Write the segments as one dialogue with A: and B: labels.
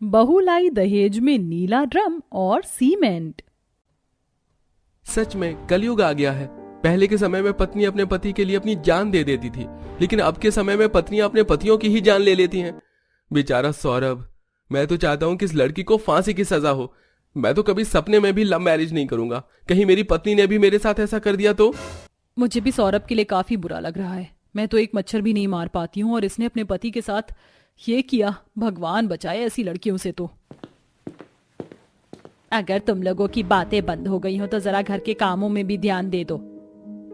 A: बहू लाई दहेज में नीला ड्रम और सीमेंट।
B: सच में कलयुग आ गया है। पहले के समय में पत्नी अपने पति के लिए अपनी जान दे देती थी, लेकिन अब के समय में पत्नियां अपने पतियों की ही जान ले लेती हैं। बेचारा सौरभ। मैं तो चाहता हूं कि इस लड़की को फांसी की सजा हो। मैं तो कभी सपने में भी लव मैरिज नहीं करूंगा। कहीं मेरी पत्नी ने भी मेरे साथ ऐसा कर दिया तो।
A: मुझे भी सौरभ के लिए काफी बुरा लग रहा है। मैं तो एक मच्छर भी नहीं मार पाती हूँ और इसने अपने पति के साथ ये किया। भगवान बचाए ऐसी लड़कियों से तो। अगर तुम लोगों की बातें बंद हो गई हो तो जरा घर के कामों में भी ध्यान दे दो।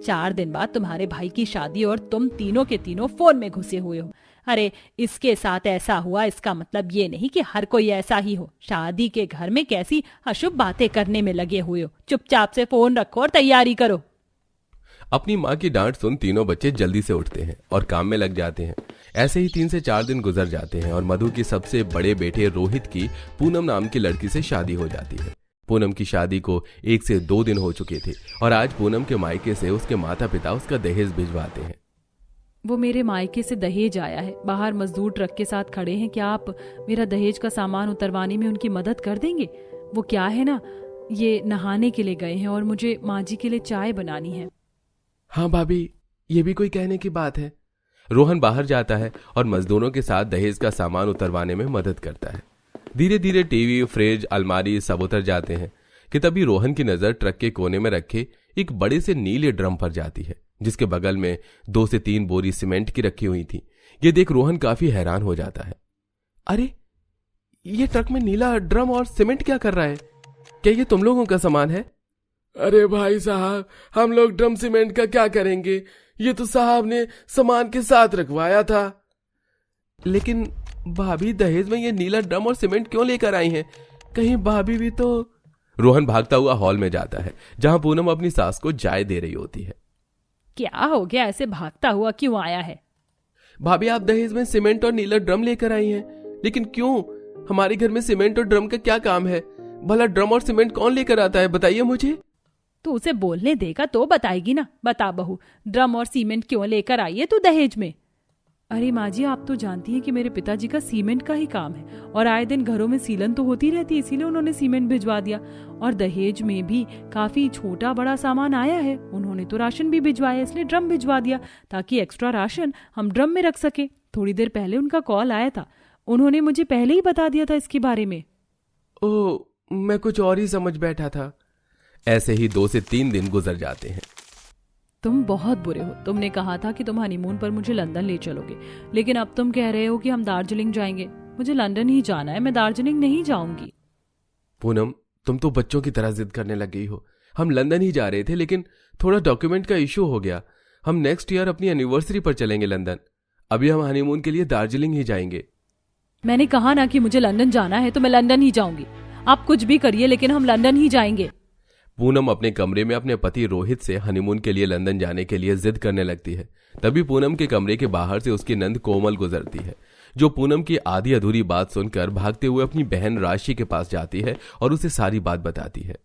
A: 4 दिन बाद तुम्हारे भाई की शादी और तुम तीनों के तीनों फोन में घुसे हुए हो। अरे इसके साथ ऐसा हुआ इसका मतलब ये नहीं कि हर कोई ऐसा ही हो। शादी के घर में कैसी अशुभ बातें करने में लगे हुए हो। चुपचाप से फोन रखो और तैयारी करो।
B: अपनी माँ की डांट सुन तीनों बच्चे जल्दी से उठते हैं और काम में लग जाते हैं। ऐसे ही 3 से 4 दिन गुजर जाते हैं और मधु की सबसे बड़े बेटे रोहित की पूनम नाम की लड़की से शादी हो जाती है। पूनम की शादी को 1 से 2 दिन हो चुके थे और आज पूनम के मायके से उसके माता पिता उसका दहेज भिजवाते हैं।
A: वो मेरे मायके से दहेज आया है। बाहर मजदूर ट्रक के साथ खड़े हैं। क्या आप मेरा दहेज का सामान उतरवाने में उनकी मदद कर देंगे? वो क्या है ना, ये नहाने के लिए गए हैं और मुझे माँ जी के लिए चाय बनानी है।
B: हाँ भाभी, ये भी कोई कहने की बात है। रोहन बाहर जाता है और मजदूरों के साथ दहेज का सामान उतरवाने में मदद करता है। धीरे धीरे टीवी, फ्रिज, अलमारी सब उतर जाते हैं कि तभी रोहन की नजर ट्रक के कोने में रखे एक बड़े से नीले ड्रम पर जाती है, जिसके बगल में 2 से 3 बोरी सीमेंट की रखी हुई थी। ये देख रोहन काफी हैरान हो जाता है। अरे ये ट्रक में नीला ड्रम और सीमेंट क्या कर रहा है? क्या ये तुम लोगों का सामान है? अरे भाई साहब, हम लोग ड्रम सीमेंट का क्या करेंगे? ये तो साहब ने सामान के साथ रखवाया था। लेकिन भाभी, दहेज में ये नीला ड्रम और सीमेंट क्यों लेकर आई हैं? कहीं भाभी भी तो। रोहन भागता हुआ हॉल में जाता है जहां पूनम अपनी सास को चाय दे रही होती है।
A: क्या हो गया? ऐसे भागता हुआ क्यों आया है?
B: भाभी, आप दहेज में सीमेंट और नीला ड्रम लेकर आई हैं, लेकिन क्यों? हमारे घर में सीमेंट और ड्रम का क्या काम है? भला ड्रम और सीमेंट कौन लेकर आता है, बताइए मुझे।
A: तू उसे बोलने देगा तो बताएगी ना। बता बहू, ड्रम और सीमेंट क्यों लेकर आई है तू दहेज में? अरे माँ जी, आप तो जानती हैं कि मेरे पिताजी का सीमेंट का ही काम है और आए दिन घरों में सीलन तो होती रहती है, इसीलिए उन्होंने सीमेंट भिजवा दिया। और दहेज में भी काफी छोटा बड़ा सामान आया है। उन्होंने तो राशन भी भिजवाया, इसलिए ड्रम भिजवा दिया ताकि एक्स्ट्रा राशन हम ड्रम में रख सके। थोड़ी देर पहले उनका कॉल आया था, उन्होंने मुझे पहले ही बता दिया था इसके बारे में।
B: ओह, मैं कुछ और ही समझ बैठा था। ऐसे ही 2 से 3 दिन गुजर जाते हैं।
A: तुम बहुत बुरे हो। तुमने कहा था कि तुम हनीमून पर मुझे लंदन ले चलोगे, लेकिन अब तुम कह रहे हो कि हम दार्जिलिंग जाएंगे। मुझे लंदन ही जाना है, मैं दार्जिलिंग नहीं जाऊंगी।
B: पूनम, तुम तो बच्चों की तरह जिद करने लग गई हो। हम लंदन ही जा रहे थे, लेकिन थोड़ा डॉक्यूमेंट का इशू हो गया। हम नेक्स्ट ईयर अपनी एनिवर्सरी पर चलेंगे लंदन। अभी हम हनीमून के लिए दार्जिलिंग ही जाएंगे।
A: मैंने कहा ना कि मुझे लंदन जाना है तो मैं लंदन ही जाऊंगी। आप कुछ भी करिए, लेकिन हम लंदन ही जाएंगे।
B: पूनम अपने कमरे में अपने पति रोहित से हनीमून के लिए लंदन जाने के लिए जिद करने लगती है। तभी पूनम के कमरे के बाहर से उसकी नंद कोमल गुजरती है, जो पूनम की आधी अधूरी बात सुनकर भागते हुए अपनी बहन राशि के पास जाती है और उसे सारी बात बताती है।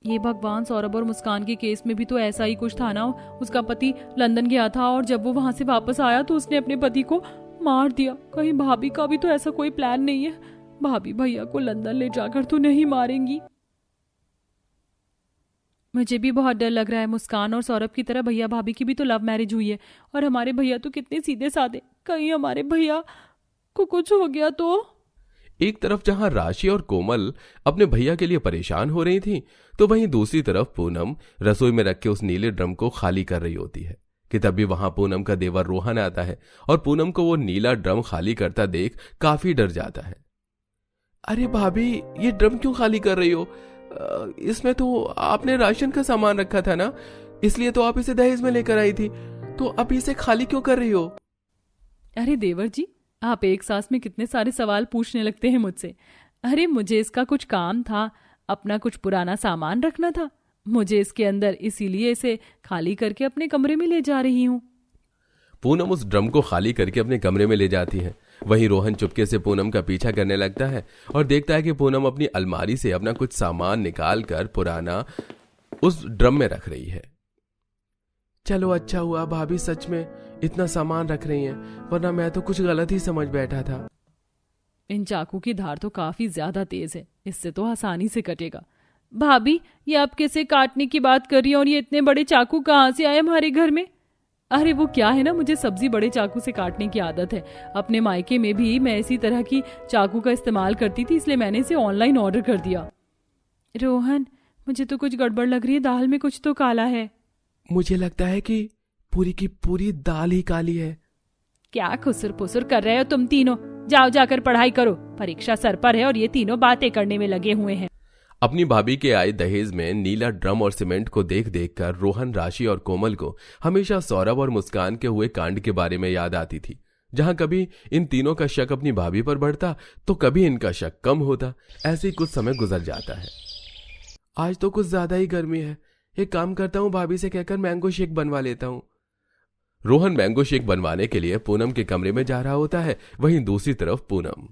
A: ये भगवान, सौरभ और मुस्कान के केस में भी तो ऐसा ही कुछ था ना। उसका पति लंदन गया था और जब वो वहां से वापस आया तो उसने अपने पति को मार दिया। कहीं भाभी का भी तो ऐसा कोई प्लान नहीं है? भाभी भैया को लंदन ले जाकर तो नहीं मारेंगी? मुझे भी बहुत डर लग रहा है। मुस्कान और सौरभ की तरह भैया भाभी की भी तो लव मैरिज हुई है और हमारे भैया तो कितने सीधे साधे। कहीं हमारे भैया को कुछ हो गया तो?
B: एक तरफ जहां राशि और कोमल अपने भैया के लिए परेशान हो रही थी, तो वहीं दूसरी तरफ पूनम रसोई में रखे उस नीले ड्रम को खाली कर रही होती है कि तभी वहां पूनम का देवर रोहन आता है और पूनम को वो नीला ड्रम खाली करता देख काफी डर जाता है। अरे भाभी, ये ड्रम क्यों खाली कर रही हो? इसमें तो आपने राशन का सामान रखा था ना, इसलिए तो आप इसे दहेज में लेकर आई थी, तो अब इसे खाली क्यों कर रही हो?
A: अरे देवर जी, आप एक सांस में कितने सारे सवाल पूछने लगते हैं मुझसे। अरे मुझे इसका कुछ काम था, अपना कुछ पुराना सामान रखना था मुझे इसके अंदर, इसीलिए इसे खाली करके अपने कमरे में ले जा रही हूँ।
B: पूनम उस ड्रम को खाली करके अपने कमरे में ले जाती है। वहीं रोहन चुपके से पूनम का पीछा करने लगता है और देखता है कि पूनम अपनी अलमारी से अपना कुछ सामान निकाल कर पुराना उस ड्रम में रख रही है। चलो अच्छा हुआ भाभी सच में इतना सामान रख रही हैं, वरना मैं तो कुछ गलत ही समझ बैठा था।
A: इन चाकू की धार तो काफी ज्यादा तेज है, इससे तो आसानी से कटेगा। भाभी, ये आप कैसे काटने की बात कर रही हैं और ये इतने बड़े चाकू कहाँ से आए हमारे घर में? अरे वो क्या है ना, मुझे सब्जी बड़े चाकू से काटने की आदत है। अपने मायके में भी मैं इसी तरह की चाकू का इस्तेमाल करती थी, इसलिए मैंने इसे ऑनलाइन ऑर्डर कर दिया। रोहन, मुझे तो कुछ गड़बड़ लग रही है, दाल में कुछ तो काला है।
B: मुझे लगता है कि पूरी की पूरी दाल ही काली है।
A: क्या खुसर पुसर कर रहे हो तुम तीनों? जाओ जाकर पढ़ाई करो, परीक्षा सर पर है और ये तीनों बातें करने में लगे हुए हैं।
B: अपनी भाभी के आए दहेज में नीला ड्रम और सीमेंट को देख देख कर रोहन, राशि और कोमल को हमेशा सौरभ और मुस्कान के हुए कांड के बारे में याद आती थी। जहां कभी इन तीनों का शक अपनी भाभी पर बढ़ता तो कभी इनका शक कम होता। ऐसे ही कुछ समय गुजर जाता है। आज तो कुछ ज्यादा ही गर्मी है, एक काम करता हूँ, भाभी से कहकर मैंगो शेक बनवा लेता हूँ। रोहन मैंगो शेक बनवाने के लिए पूनम के कमरे में जा रहा होता है। वहीं दूसरी तरफ पूनम,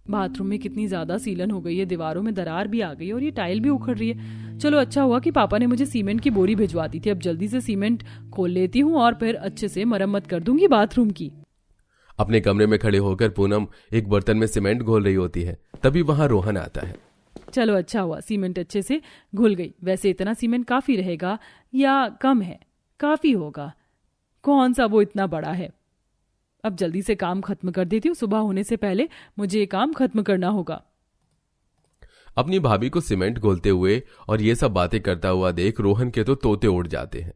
A: बाथरूम में कितनी ज्यादा सीलन हो गई है, दीवारों में दरार भी आ गई है और ये टाइल भी उखड़ रही है। चलो अच्छा हुआ कि पापा ने मुझे सीमेंट की बोरी भिजवा दी थी। अब जल्दी से सीमेंट खोल लेती हूँ और फिर अच्छे से मरम्मत कर दूंगी बाथरूम की।
B: अपने कमरे में खड़े होकर पूनम एक बर्तन में सीमेंट घोल रही होती है। तभी वहां रोहन आता है।
A: चलो अच्छा हुआ, सीमेंट अच्छे से घुल गई। वैसे इतना सीमेंट काफी रहेगा या कम है? काफी होगा, कौन सा वो इतना बड़ा है। अब जल्दी से काम खत्म कर देती हूँ, सुबह होने से पहले मुझे ये काम खत्म करना होगा।
B: अपनी भाभी को सीमेंट घोलते हुए और ये सब बातें करता हुआ देख रोहन के तो तोते उड़ जाते हैं।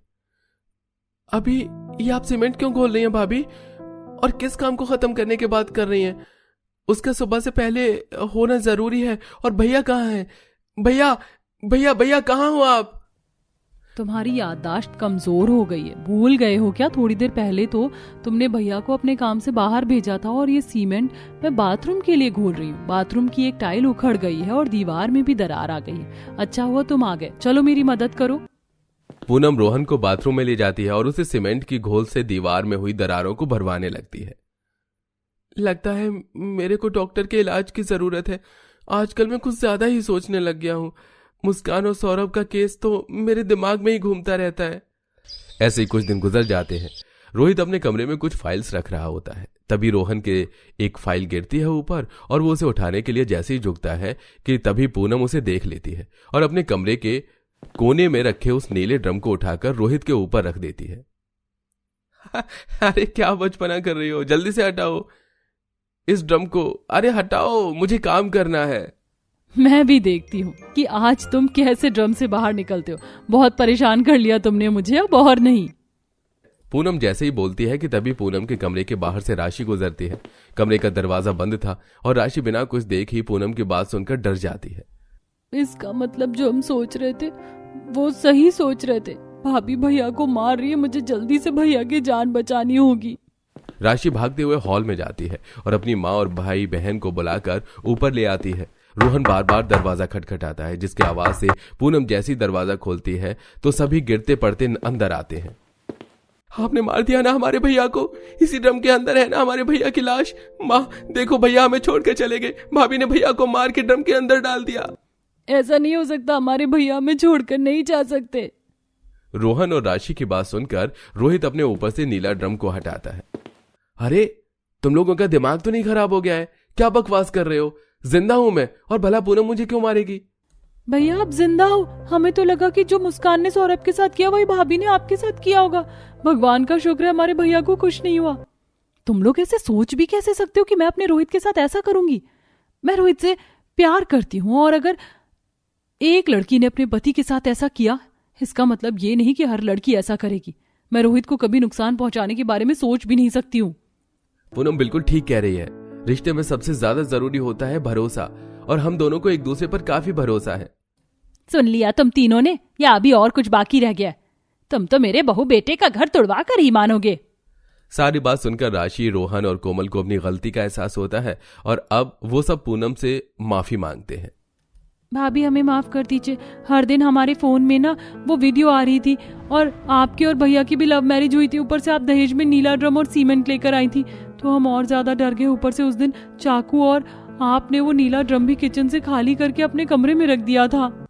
B: अभी ये आप सीमेंट क्यों घोल रही हैं भाभी, और किस काम को खत्म करने के बाद कर रही हैं? उसका सुबह से पहले होना जरूरी है। और भैया कहाँ हैं? भैया भैया भैया कहाँ हो आप?
A: तुम्हारी याददाश्त कमजोर हो गई है, भूल गए हो क्या? थोड़ी देर पहले तो तुमने भैया को अपने काम से बाहर भेजा था और ये सीमेंट मैं बाथरूम के लिए घोल रही हूँ। बाथरूम की एक टाइल उखड़ गई है और दीवार में भी दरार आ गई है। अच्छा हुआ तुम आ गए, चलो मेरी मदद करो।
B: पूनम रोहन को बाथरूम में ले जाती है और उसे सीमेंट की घोल से दीवार में हुई दरारों को भरवाने लगती है। लगता है मेरे को डॉक्टर के इलाज की जरूरत है। आजकल मैं कुछ ज्यादा ही सोचने लग गया हूँ। मुस्कान और सौरभ का केस तो मेरे दिमाग में ही घूमता रहता है। ऐसे ही कुछ दिन गुजर जाते हैं। रोहित अपने कमरे में कुछ फाइल्स रख रहा होता है। तभी रोहन के एक फाइल गिरती है ऊपर और वो उसे उठाने के लिए जैसे ही झुकता है कि तभी पूनम उसे देख लेती है और अपने कमरे के कोने में रखे उस नीले ड्रम को उठाकर रोहित के ऊपर रख देती है। अरे क्या बचपना कर रही हो, जल्दी से हटाओ इस ड्रम को। अरे हटाओ, मुझे काम करना है।
A: मैं भी देखती हूँ कि आज तुम कैसे ड्रम से बाहर निकलते हो। बहुत परेशान कर लिया तुमने मुझे, अब और नहीं।
B: पूनम जैसे ही बोलती है कि तभी पूनम के कमरे के बाहर से राशि गुजरती है। कमरे का दरवाजा बंद था और राशि बिना कुछ देख ही पूनम की बात सुनकर डर जाती है।
A: इसका मतलब जो हम सोच रहे थे वो सही सोच रहे थे। भाभी भैया को मार रही है, मुझे जल्दी से भैया की जान बचानी होगी।
B: राशि भागते हुए हॉल में जाती है और अपनी माँ और भाई बहन को बुलाकर ऊपर ले आती है। रोहन बार बार दरवाजा खटखटाता है, जिसकी आवाज से पूनम जैसी दरवाजा खोलती है तो सभी गिरते पड़ते अंदर आते हैं। आपने मार दिया ना हमारे भैया को, इसी ड्रम के अंदर है ना हमारे भैया की लाश। माँ देखो, भैया हमें छोड़ के चले गए। भाभी ने भैया को मार के ड्रम के अंदर डाल दिया।
A: ऐसा नहीं हो सकता, हमारे भैया हमें छोड़कर नहीं जा सकते।
B: रोहन और राशि की बात सुनकर रोहित अपने ऊपर से नीला ड्रम को हटाता है। अरे तुम लोगों का दिमाग तो नहीं खराब हो गया है? क्या बकवास कर रहे हो? जिंदा हूं मैं, और भला पूनम मुझे क्यों मारेगी?
A: भैया आप जिंदा हो? हमें तो लगा कि जो मुस्कान ने सौरभ के साथ किया वही भाभी ने आपके साथ किया होगा। भगवान का शुक्र है हमारे भैया को कुछ नहीं हुआ। तुम लोग ऐसे सोच भी कैसे सकते हो कि मैं अपने रोहित के साथ ऐसा करूंगी? मैं रोहित से प्यार करती हूँ और अगर एक लड़की ने अपने पति के साथ ऐसा किया, इसका मतलब ये नहीं कि हर लड़की ऐसा करेगी। मैं रोहित को कभी नुकसान पहुंचाने के बारे में सोच भी नहीं सकती हूँ।
B: पूनम बिल्कुल ठीक कह रही है। रिश्ते में सबसे ज्यादा जरूरी होता है भरोसा, और हम दोनों को एक दूसरे पर काफी भरोसा है।
A: सुन लिया तुम तीनों ने, या अभी और कुछ बाकी रह गया? तुम तो मेरे बहू बेटे का घर तुड़वा कर ही मानोगे।
B: सारी बात सुनकर राशि, रोहन और कोमल को अपनी गलती का एहसास होता है और अब वो सब पूनम से माफी मांगते हैं।
A: भाभी हमें माफ कर दीजिए। हर दिन हमारे फोन में ना वो वीडियो आ रही थी और आपके और भैया की भी लव मैरिज हुई थी। ऊपर से आप दहेज में नीला ड्रम और सीमेंट लेकर आई थी तो हम और ज्यादा डर गए। ऊपर से उस दिन चाकू और आपने वो नीला ड्रम भी किचन से खाली करके अपने कमरे में रख दिया था।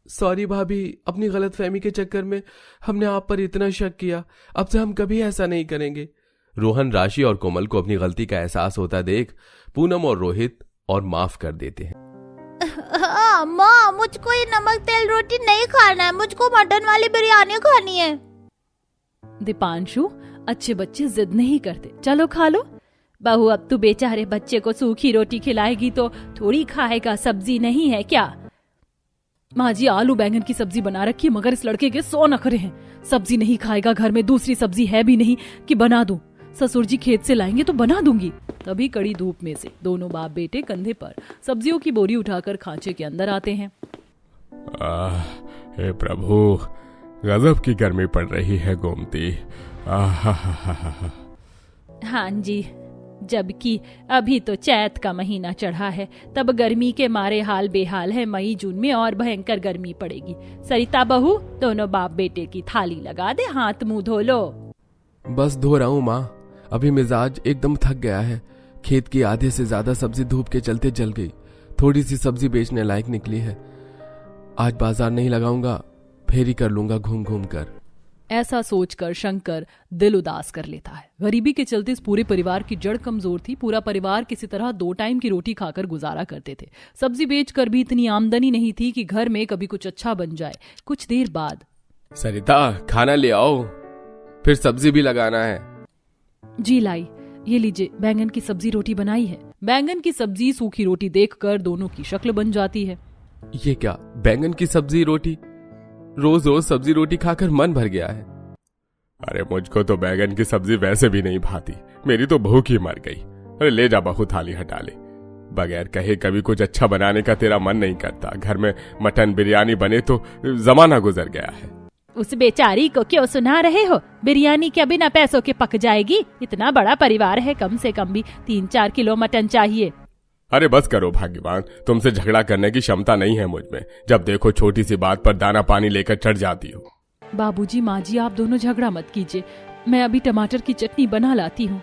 B: सॉरी भाभी, अपनी गलतफहमी के चक्कर में हमने आप पर इतना शक किया। अब से हम कभी ऐसा नहीं करेंगे। रोहन, राशि और कोमल को अपनी गलती का एहसास होता देख पूनम और रोहित और माफ कर देते हैं।
C: माँ, मुझको ये नमक तेल रोटी नहीं खाना है, मुझको मटन वाली बिरयानी खानी है।
A: दीपांशु, अच्छे बच्चे जिद नहीं करते, चलो खा लो। बहू, अब तू बेचारे बच्चे को सूखी रोटी खिलाएगी तो थोड़ी खाएगा, सब्जी नहीं है क्या? माँ जी, आलू बैंगन की सब्जी बना रखी, मगर इस लड़के के 100 नखरे हैं। सब्जी नहीं खाएगा, घर में दूसरी सब्जी है भी नहीं कि बना दूं। ससुर जी खेत से लाएंगे तो बना दूंगी। तभी कड़ी धूप में से दोनों बाप बेटे कंधे पर सब्जियों की बोरी उठाकर खांचे के अंदर आते हैं।
D: हे प्रभु, गजब की गर्मी पड़ रही है गोमती।
A: हाँ जी, जबकि अभी तो चैत का महीना चढ़ा है, तब गर्मी के मारे हाल बेहाल है। मई जून में और भयंकर गर्मी पड़ेगी। सरिता बहू, दोनों बाप बेटे की थाली लगा दे, हाथ मुंह धो लो।
B: बस धो रहा हूँ माँ, अभी मिजाज एकदम थक गया है। खेत की आधे से ज्यादा सब्जी धूप के चलते जल गई। थोड़ी सी सब्जी बेचने लायक निकली है। आज बाजार नहीं लगाऊंगा, फेरी कर लूंगा घूम घूम कर।
A: ऐसा सोचकर शंकर दिल उदास कर लेता है। गरीबी के चलते इस पूरे परिवार की जड़ कमजोर थी। पूरा परिवार किसी तरह 2 टाइम की रोटी खाकर गुजारा करते थे। सब्जी बेचकर भी इतनी आमदनी नहीं थी कि घर में कभी कुछ अच्छा बन जाए। कुछ देर बाद,
B: सरिता, खाना ले आओ, फिर सब्जी भी लगाना है।
A: जी लाई, ये लीजिए, बैंगन की सब्जी रोटी बनाई है। बैंगन की सब्जी सूखी रोटी देखकर दोनों की शक्ल बन जाती है।
B: ये क्या, बैंगन की सब्जी रोटी? रोज रोज सब्जी रोटी खाकर मन भर गया है।
D: अरे मुझको तो बैंगन की सब्जी वैसे भी नहीं भाती, मेरी तो भूख ही मर गई। अरे ले जा बहू, थाली हटा ले। बगैर कहे कभी कुछ अच्छा बनाने का तेरा मन नहीं करता। घर में मटन बिरयानी बने तो जमाना गुजर गया है।
A: उस बेचारी को क्यों सुना रहे हो? बिरयानी क्या बिना पैसों के पक जाएगी? इतना बड़ा परिवार है, कम से कम भी 3-4 किलो मटन चाहिए।
D: अरे बस करो भाग्यवान, तुमसे झगड़ा करने की क्षमता नहीं है मुझ में। जब देखो छोटी सी बात पर दाना पानी लेकर चढ़ जाती हो।
A: बाबूजी, माँ जी, आप दोनों झगड़ा मत कीजिए, मैं अभी टमाटर की चटनी बना लाती हूँ।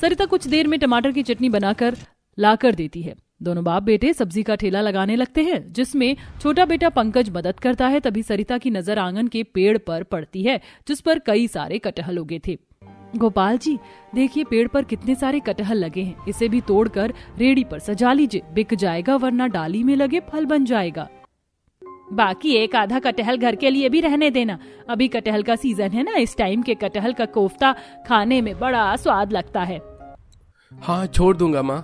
A: सरिता कुछ देर में टमाटर की चटनी बनाकर लाकर देती है। दोनों बाप बेटे सब्जी का ठेला लगाने लगते हैं, जिसमें छोटा बेटा पंकज मदद करता है। तभी सरिता की नजर आंगन के पेड़ पर पड़ती है, जिस पर कई सारे कटहल उगे थे। गोपाल जी, देखिए पेड़ पर कितने सारे कटहल लगे हैं। इसे भी तोड़कर रेडी पर सजा लीजिए, बिक जाएगा, वरना डाली में लगे फल बन जाएगा। बाकी एक आधा कटहल घर के लिए भी रहने देना। अभी कटहल का सीजन है ना, इस टाइम के कटहल का कोफ्ता खाने में बड़ा स्वाद लगता है।
B: हाँ, छोड़ दूंगा माँ।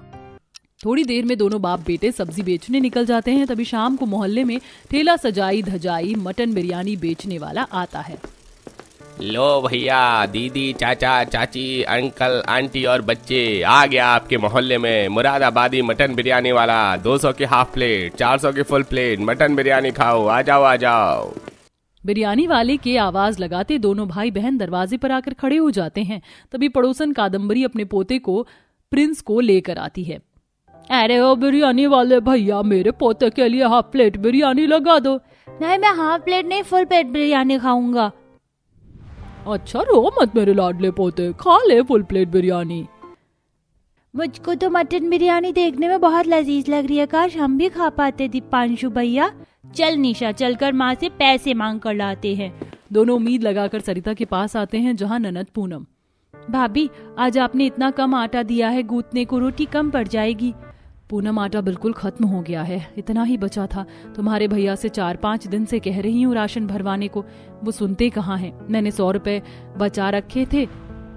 A: थोड़ी देर में दोनों बाप बेटे सब्जी बेचने निकल जाते हैं। तभी शाम को मोहल्ले में ठेला सजाई धजाई मटन बिरयानी बेचने वाला आता है।
E: लो भैया, दीदी, चाचा, चाची, अंकल, आंटी और बच्चे, आ गया आपके मोहल्ले में मुरादाबादी मटन बिरयानी वाला। 200 की हाफ प्लेट, 400 की फुल प्लेट मटन बिरयानी खाओ, आ जाओ आ जाओ।
A: बिरयानी वाले के आवाज लगाते दोनों भाई बहन दरवाजे पर आकर खड़े हो जाते हैं। तभी पड़ोसन कादम्बरी अपने पोते को प्रिंस को लेकर आती है। अरे ओ बिरयानी वाले भैया, मेरे पोते के लिए हाफ प्लेट बिरयानी लगा दो।
C: नहीं, मैं हाफ प्लेट नहीं, फुल प्लेट बिरयानी खाऊंगा।
A: अच्छा, रो मत मेरे लाडले पोते, खा ले फुल प्लेट बिरयानी।
C: मुझको तो मटन बिरयानी देखने में बहुत लजीज लग रही है, काश हम भी खा पाते दीपांशु भैया। चल निशा, चलकर माँ से पैसे मांग कर लाते हैं।
A: दोनों उम्मीद लगाकर सरिता के पास आते हैं, जहाँ ननद पूनम। भाभी, आज आपने इतना कम आटा दिया है, गूंथने को रोटी कम पड़ जाएगी। पूनम, आटा बिल्कुल खत्म हो गया है, इतना ही बचा था। तुम्हारे भैया से 4-5 दिन से कह रही हूँ राशन भरवाने को, वो सुनते कहाँ हैं। मैंने 100 रुपए बचा रखे थे,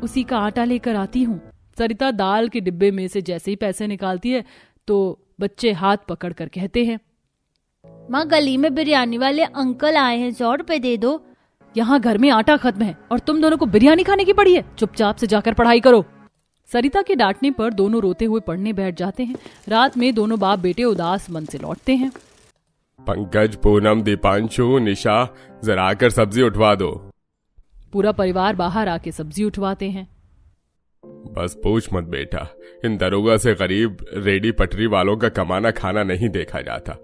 A: उसी का आटा लेकर आती हूँ। सरिता दाल के डिब्बे में से जैसे ही पैसे निकालती है तो बच्चे हाथ पकड़ कर कहते हैं,
C: माँ, गली में बिरयानी वाले अंकल आए हैं, 100 रुपए दे दो।
A: यहाँ घर में आटा खत्म है और तुम दोनों को बिरयानी खाने की पड़ी है। चुपचाप से जाकर पढ़ाई करो। सरिता के डांटने पर दोनों रोते हुए पढ़ने बैठ जाते हैं। रात में दोनों बाप बेटे उदास मन से लौटते हैं।
D: पंकज, पूनम, दीपांशु, निशा, जरा आकर सब्जी उठवा दो।
A: पूरा परिवार बाहर आके सब्जी उठवाते हैं।
D: बस पूछ मत बेटा, इन दरोगा से गरीब रेडी पटरी वालों का कमाना खाना नहीं देखा जाता।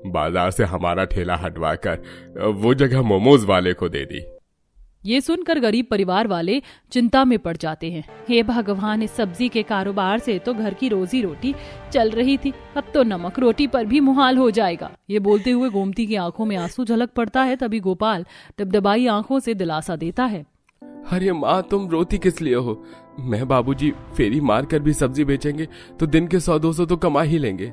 D: बाजार से हमारा ठेला हटवाकर वो जगह मोमोज वाले को दे दी।
A: ये सुनकर गरीब परिवार वाले चिंता में पड़ जाते हैं। हे भगवान, इस सब्जी के कारोबार से तो घर की रोजी रोटी चल रही थी, अब तो नमक रोटी पर भी मुहाल हो जाएगा। ये बोलते हुए गोमती की आंखों में आंसू झलक पड़ता है। तभी गोपाल दबदबाई आंखों से दिलासा देता है।
B: अरे माँ, तुम रोती किस लिए हो?
D: मैं बाबूजी फेरी मार कर भी सब्जी बेचेंगे तो दिन के 100-200 तो कमा ही लेंगे।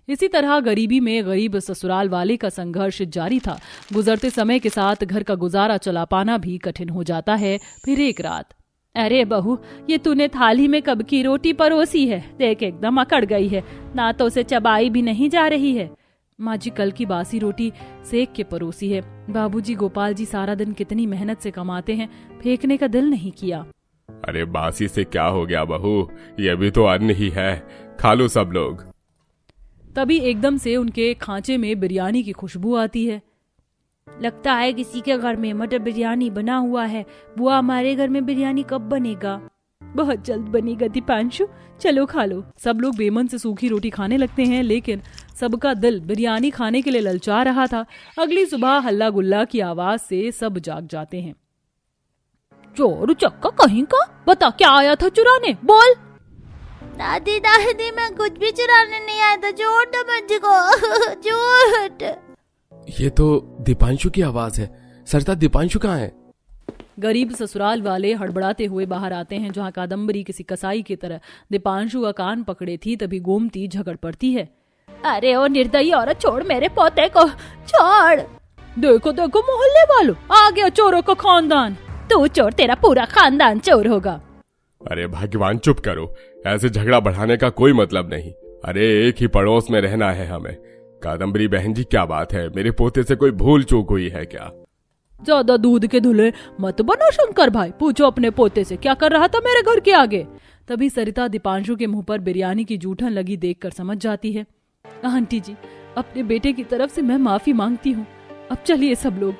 A: इसी तरह गरीबी में गरीब ससुराल वाले का संघर्ष जारी था। गुजरते समय के साथ घर का गुजारा चला पाना भी कठिन हो जाता है। फिर एक रात,
C: अरे बहू, ये तूने थाली में कब की रोटी परोसी है? देख एकदम अकड़ गई है, ना तो उसे चबाई भी नहीं जा रही है।
A: माँ जी कल की बासी रोटी सेक के परोसी है। बाबूजी गोपाल जी सारा दिन कितनी मेहनत से कमाते हैं, फेंकने का दिल नहीं किया।
D: अरे बासी से क्या हो गया बहू, ये भी तो अन्न ही है, खा लो सब लोग।
A: तभी एकदम से उनके खांचे में बिरयानी की खुशबू आती है।
C: लगता है किसी के घर में मटर बिरयानी बना हुआ है। बुआ, हमारे घर में बिरयानी कब बनेगा?
A: बहुत जल्द बनेगा दीपांशु, चलो खा लो। सब लोग बेमन से सूखी रोटी खाने लगते हैं, लेकिन सबका दिल बिरयानी खाने के लिए ललचा रहा था। अगली सुबह हल्ला गुल्ला की आवाज से सब जाग जाते हैं।
C: चोर चक्का कहीं का, बता क्या आया था चुराने, बोल। दादी दादी, मैं कुछ भी चुराने नहीं आया था, झूठ मुझको, झूठ।
B: ये तो दीपांशु की आवाज है। सरता, दीपांशु कहाँ है?
A: गरीब ससुराल वाले हड़बड़ाते हुए बाहर आते हैं। जहाँ कादम्बरी किसी कसाई की तरह दीपांशु का कान पकड़े थी, तभी गोमती झगड़ पड़ती है।
C: अरे ओ निर्दयी औरत, छोड़ मेरे पोते को, छोड़।
A: देखो देखो मोहल्ले वालों, आ गया चोरों का खानदान।
C: तू चोर, तेरा पूरा खानदान चोर होगा।
D: अरे भगवान चुप करो, ऐसे झगड़ा बढ़ाने का कोई मतलब नहीं। अरे एक ही पड़ोस में रहना है हमें। कादम्बरी बहन जी, क्या बात है, मेरे पोते से कोई भूल चूक हुई है क्या?
A: ज्यादा दूध के धुले मत बनो शंकर भाई, पूछो अपने पोते से क्या कर रहा था मेरे घर के आगे। तभी सरिता दीपांशु के मुंह पर बिरयानी की जूठन लगी देखकर समझ जाती है। आंटी जी, अपने बेटे की तरफ से मैं माफी मांगती हूँ। अब चलिए सब लोग।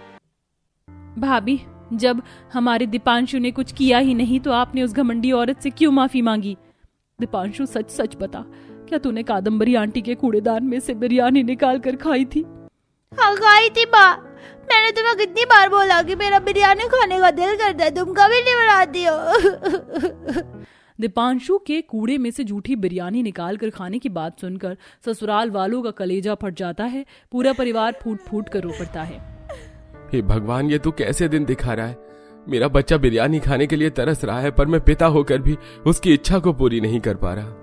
A: भाभी, जब हमारे दीपांशु ने कुछ किया ही नहीं तो आपने उस घमंडी औरत से क्यों माफी मांगी? दीपांशु, सच सच बता, क्या तूने कादम्बरी आंटी के कूड़ेदान में से बिरयानी निकाल कर खाई थी?
C: हाँ खाई थी माँ। मैंने तुम्हें कितनी बार बोला कि मेरा बिरयानी खाने का दिल करता है, तुम कभी नहीं बनाती हो।
A: दीपांशु के कूड़े में से झूठी बिरयानी निकाल कर खाने की बात सुनकर ससुराल वालों का कलेजा फट जाता है। पूरा परिवार फूट फूट कर रो पड़ता है।
B: हे भगवान, ये तू कैसे दिन दिखा रहा है? मेरा बच्चा बिरयानी खाने के लिए तरस रहा है, पर मैं पिता होकर भी उसकी इच्छा को पूरी नहीं कर पा रहा।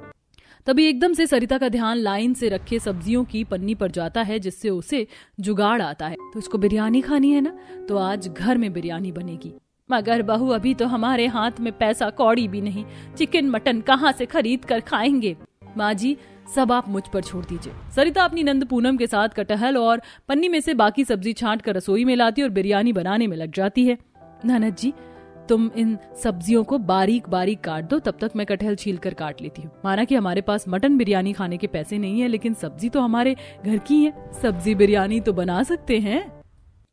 A: तभी एकदम से सरिता का ध्यान लाइन से रखे सब्जियों की पन्नी पर जाता है, जिससे उसे जुगाड़ आता है। तो उसको बिरयानी खानी है ना, तो आज घर में बिरयानी बनेगी। मगर बहू, अभी तो हमारे हाथ में पैसा कौड़ी भी नहीं, चिकन मटन कहाँ से खरीद कर खाएंगे? माँ जी, सब आप मुझ पर छोड़ दीजिए। सरिता अपनी नंद पूनम के साथ कटहल और पन्नी में से बाकी सब्जी छांट कर रसोई में लाती और बिरयानी बनाने में लग जाती है। ननद जी, तुम इन सब्जियों को बारीक बारीक काट दो, तब तक मैं कटहल छील कर काट लेती हूँ। माना कि हमारे पास मटन बिरयानी खाने के पैसे नहीं है, लेकिन सब्जी तो हमारे घर की है, सब्जी बिरयानी तो बना सकते हैं।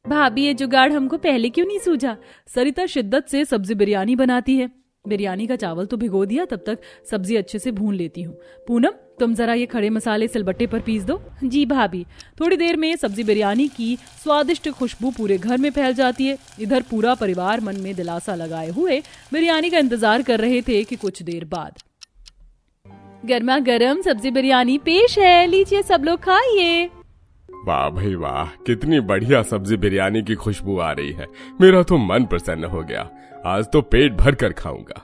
C: भाभी, ये जुगाड़ हमको पहले क्यों नहीं सूझा?
A: सरिता शिद्दत से सब्जी बिरयानी बनाती है। बिरयानी का चावल तो भिगो दिया, तब तक सब्जी अच्छे से भून लेती हूँ। पूनम, तुम जरा ये खड़े मसाले सिलबट्टे पर पीस दो।
C: जी भाभी।
A: थोड़ी देर में सब्जी बिरयानी की स्वादिष्ट खुशबू पूरे घर में फैल जाती है। इधर पूरा परिवार मन में दिलासा लगाए हुए बिरयानी का इंतजार कर रहे थे कि कुछ देर बाद गर्मा गर्म सब्जी बिरयानी पेश है, लीजिए सब लोग खाइए।
D: वाह भाई वाह, कितनी बढ़िया सब्जी बिरयानी की खुशबू आ रही है। मेरा तो मन प्रसन्न हो गया, आज तो पेट भर कर खाऊंगा।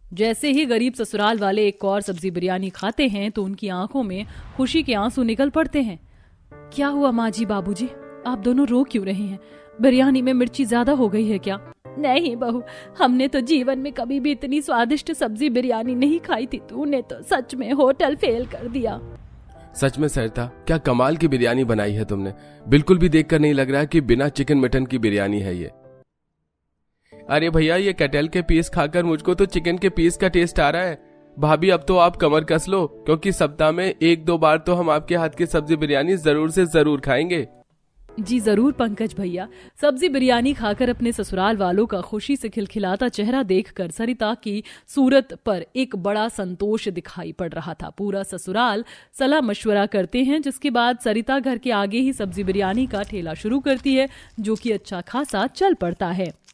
A: जैसे ही गरीब ससुराल वाले एक और सब्जी बिरयानी खाते हैं तो उनकी आंखों में खुशी के आंसू निकल पड़ते हैं। क्या हुआ माँ जी, बाबूजी, आप दोनों रो क्यों रहे हैं? बिरयानी में मिर्ची ज्यादा हो गई है क्या?
C: नहीं बहू, हमने तो जीवन में कभी भी इतनी स्वादिष्ट सब्जी बिरयानी नहीं खाई थी। तूने तो सच में होटल फेल कर दिया।
B: सच में सरिता, क्या कमाल की बिरयानी बनाई है तुमने। बिल्कुल भी देखकर नहीं लग रहा कि बिना चिकन मटन की बिरयानी है ये। अरे भैया, ये कटहल के पीस खाकर मुझको तो चिकन के पीस का टेस्ट आ रहा है। भाभी, अब तो आप कमर कस लो, क्योंकि सप्ताह में 1-2 बार तो हम आपके हाथ की सब्जी बिरयानी जरूर से जरूर खाएंगे।
A: जी जरूर पंकज भैया। सब्जी बिरयानी खाकर अपने ससुराल वालों का खुशी से खिलखिलाता चेहरा देखकर सरिता की सूरत पर एक बड़ा संतोष दिखाई पड़ रहा था। पूरा ससुराल सलाह मशवरा करते हैं, जिसके बाद सरिता घर के आगे ही सब्जी बिरयानी का ठेला शुरू करती है, जो कि अच्छा खासा चल पड़ता है।